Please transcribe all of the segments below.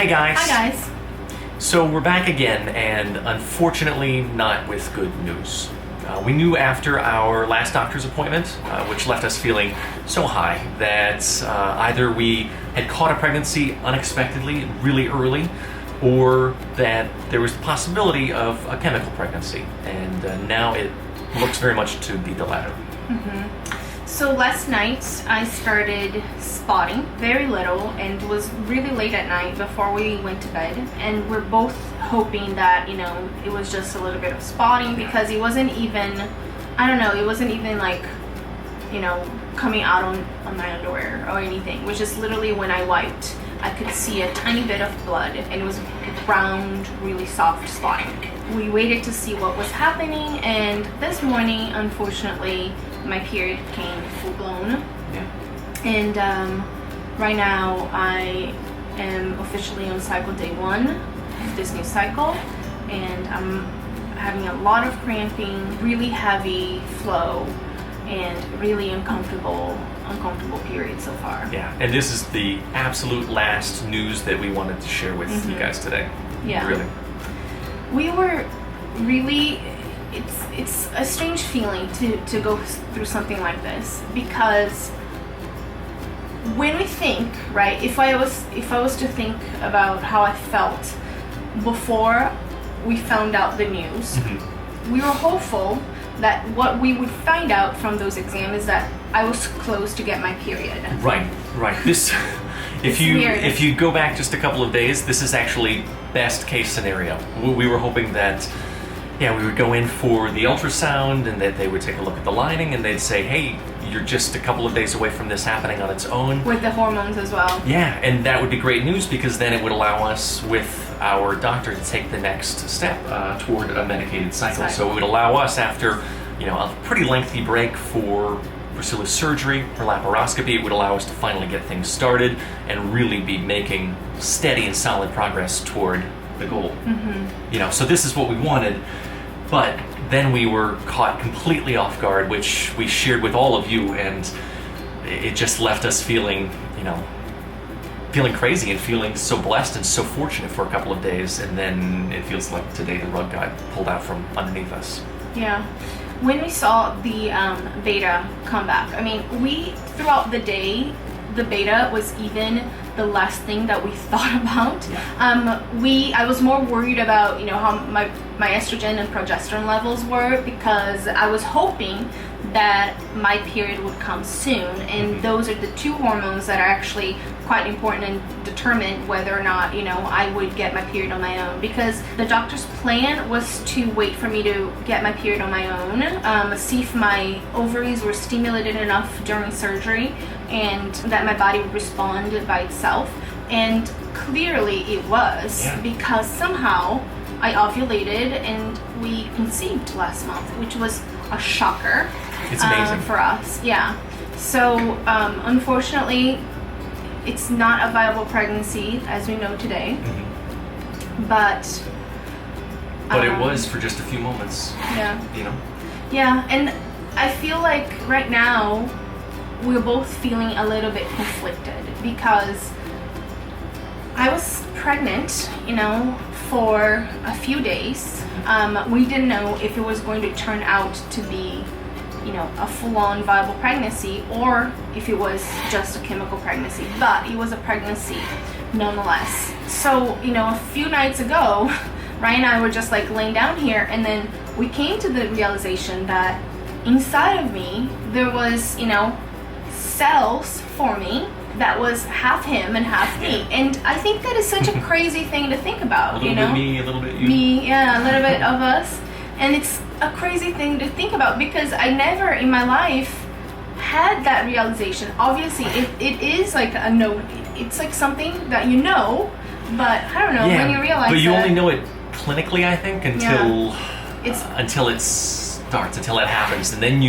Hey guys. Hi guys. So we're back again, and unfortunately not with good news. We knew after our last doctor's appointment, which left us feeling so high, that either we had caught a pregnancy unexpectedly, really early, or that there was the possibility of a chemical pregnancy. And now it looks very much to be the latter. So last night I started spotting very little, and it was really late at night before we went to bed, and we're both hoping that it was just a little bit of spotting, because it wasn't even, it wasn't even like coming out on my underwear or anything. It was just literally when I wiped I could see a tiny bit of blood, and it was round, really soft spotting. We waited to see what was happening, and this morning unfortunately my period came full-blown. And right now I am officially on cycle day 1 of this new cycle, and I'm having a lot of cramping, really heavy flow, and really uncomfortable period so far. Yeah, and this is the absolute last news that we wanted to share with you guys today. Yeah. Really. We were really, it's a strange feeling to go through something like this, because when we think, right, if I was to think about how I felt before we found out the news, we were hopeful that what we would find out from those exams is that I was close to get my period. Right. This, if you go back just a couple of days, this is actually best case scenario. We were hoping that, we would go in for the ultrasound, and that they would take a look at the lining, and they'd say, hey, you're just a couple of days away from this happening on its own. With the hormones as well. Yeah, and that would be great news, because then it would allow us, with our doctor, to take the next step toward a medicated cycle. So it would allow us, after a pretty lengthy break for Priscilla's surgery, her laparoscopy, it would allow us to finally get things started and really be making steady and solid progress toward the goal. So this is what we wanted, but then we were caught completely off guard, which we shared with all of you, and it just left us feeling crazy and feeling so blessed and so fortunate for a couple of days, and then it feels like today the rug got pulled out from underneath us. Yeah. When we saw the beta come back, we, throughout the day, the beta was even the last thing that we thought about. I was more worried about how my estrogen and progesterone levels were, because I was hoping that my period would come soon, and those are the two hormones that are actually quite important and determine whether or not I would get my period on my own, because the doctor's plan was to wait for me to get my period on my own, see if my ovaries were stimulated enough during surgery, and that my body would respond by itself. And clearly it was, because somehow I ovulated and we conceived last month, which was a shocker. It's amazing for us. Yeah. So unfortunately, it's not a viable pregnancy as we know today. But it was for just a few moments. Yeah, and I feel like right now we're both feeling a little bit conflicted, because I was pregnant, for a few days. We didn't know if it was going to turn out to be a full-on viable pregnancy, or if it was just a chemical pregnancy, but it was a pregnancy nonetheless. So a few nights ago, Ryan and I were just like laying down here, and then we came to the realization that inside of me there was cells forming that was half him and half me, and I think that is such a crazy thing to think about. A little bit me, a little bit you. Me, yeah, a little bit of us. And it's a crazy thing to think about, because I never in my life had that realization. Obviously, it is like a no. It's like something that but I don't know when you realize. But you only know it clinically, I think, until it starts, until it happens, and then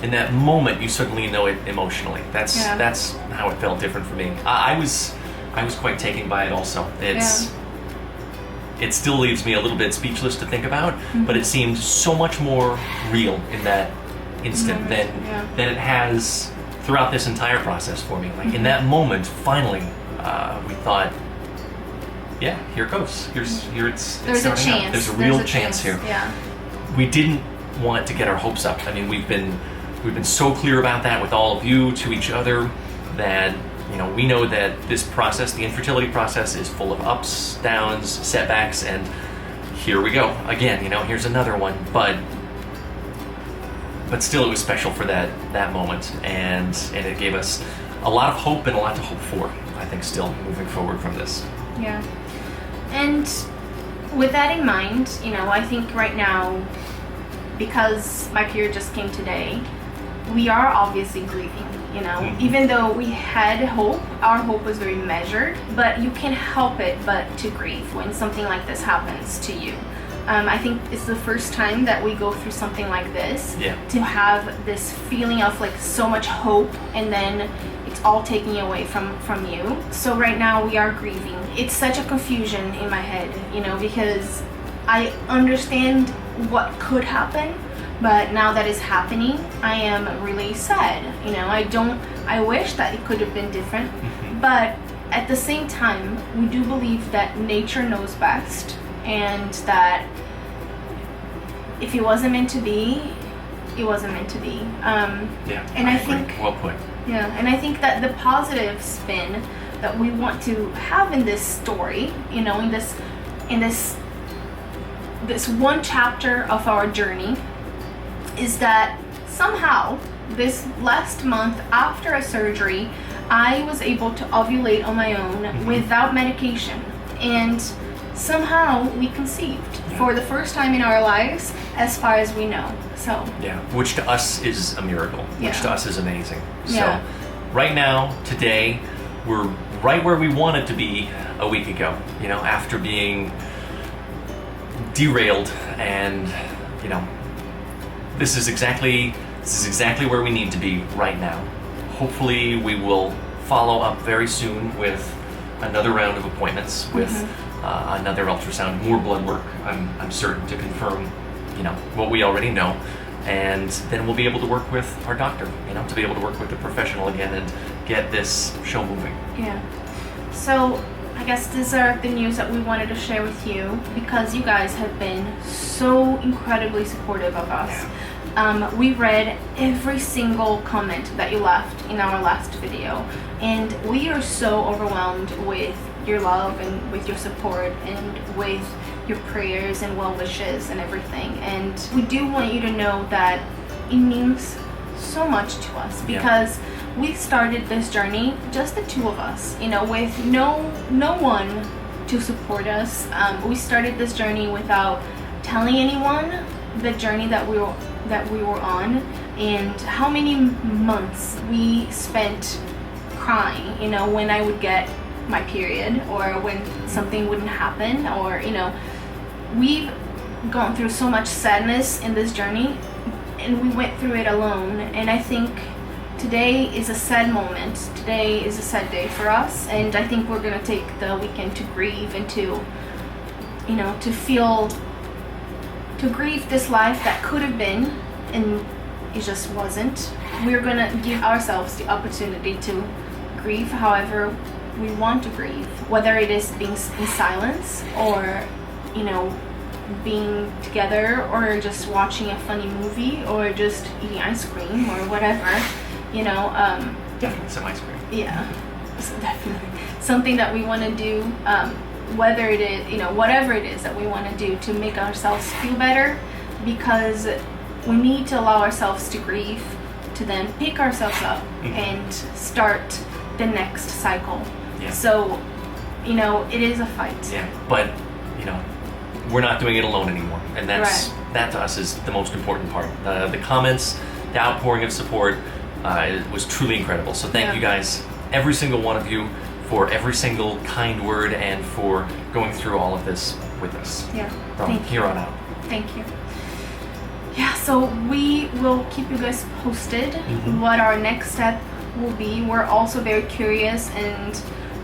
in that moment, you suddenly know it emotionally. That's how it felt different for me. I was quite taken by it also. It still leaves me a little bit speechless to think about, but it seemed so much more real in that instant than it has throughout this entire process for me. Like in that moment, finally, we thought, yeah, here it goes. Here it's There's a starting out. chance. There's a real chance here. Yeah. We didn't want to get our hopes up. I mean, we've been so clear about that with all of you, to each other, that we know that this process, the infertility process, is full of ups, downs, setbacks, and here we go again. Here's another one, but still, it was special for that moment, and it gave us a lot of hope and a lot to hope for. I think still moving forward from this. Yeah, and with that in mind, I think right now, because my period just came today, we are obviously grieving. Even though we had hope, our hope was very measured, but you can't help it but to grieve when something like this happens to you. I think it's the first time that we go through something like this, to have this feeling of like so much hope, and then it's all taken away from you. So right now we are grieving. It's such a confusion in my head, because I understand what could happen, but now that it's happening, I am really sad. I wish that it could have been different, but at the same time, we do believe that nature knows best, and that if it wasn't meant to be, it wasn't meant to be. And I think, well put. Yeah, and I think that the positive spin that we want to have in this story, in this one chapter of our journey, is that somehow this last month after a surgery, I was able to ovulate on my own without medication, and somehow we conceived for the first time in our lives, as far as we know. So which to us is a miracle, which to us is amazing. Yeah. So right now, today, we're right where we wanted to be a week ago, after being derailed, and this is exactly where we need to be right now. Hopefully we will follow up very soon with another round of appointments, with another ultrasound, more blood work, I'm certain, to confirm what we already know, and then we'll be able to work with our doctor, to be able to work with a professional again and get this show moving. Yeah. So I guess these are the news that we wanted to share with you, because you guys have been so incredibly supportive of us. We read every single comment that you left in our last video, and we are so overwhelmed with your love and with your support and with your prayers and well wishes and everything. And we do want you to know that it means so much to us, because we started this journey, just the two of us, with no one to support us. We started this journey without telling anyone the journey that we were on, and how many months we spent crying, when I would get my period, or when something wouldn't happen, or we've gone through so much sadness in this journey, and we went through it alone. And I think today is a sad moment. Today is a sad day for us, and I think we're gonna take the weekend to grieve and to grieve this life that could have been, and it just wasn't. We're gonna give ourselves the opportunity to grieve however we want to grieve, whether it is being in silence, or being together, or just watching a funny movie, or just eating ice cream, or whatever. Definitely some ice cream. Yeah, so definitely something that we want to do, whether it is, whatever it is that we want to do to make ourselves feel better, because we need to allow ourselves to grieve, to then pick ourselves up and start the next cycle. So it is a fight, but we're not doing it alone anymore, and that to us is the most important part. The comments, the outpouring of support, it was truly incredible. So thank you guys, every single one of you, for every single kind word, and for going through all of this with us from here on out. Thank you. Yeah, so we will keep you guys posted what our next step will be. We're also very curious and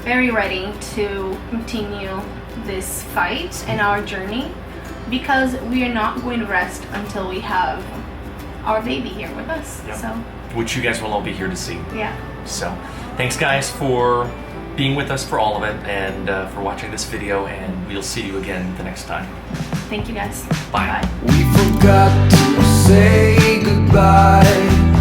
very ready to continue this fight and our journey, because we are not going to rest until we have our baby here with us. So, which you guys will all be here to see. Yeah. So thanks guys for being with us for all of it and for watching this video, and we'll see you again the next time. Thank you guys. Bye. Bye. We forgot to say goodbye.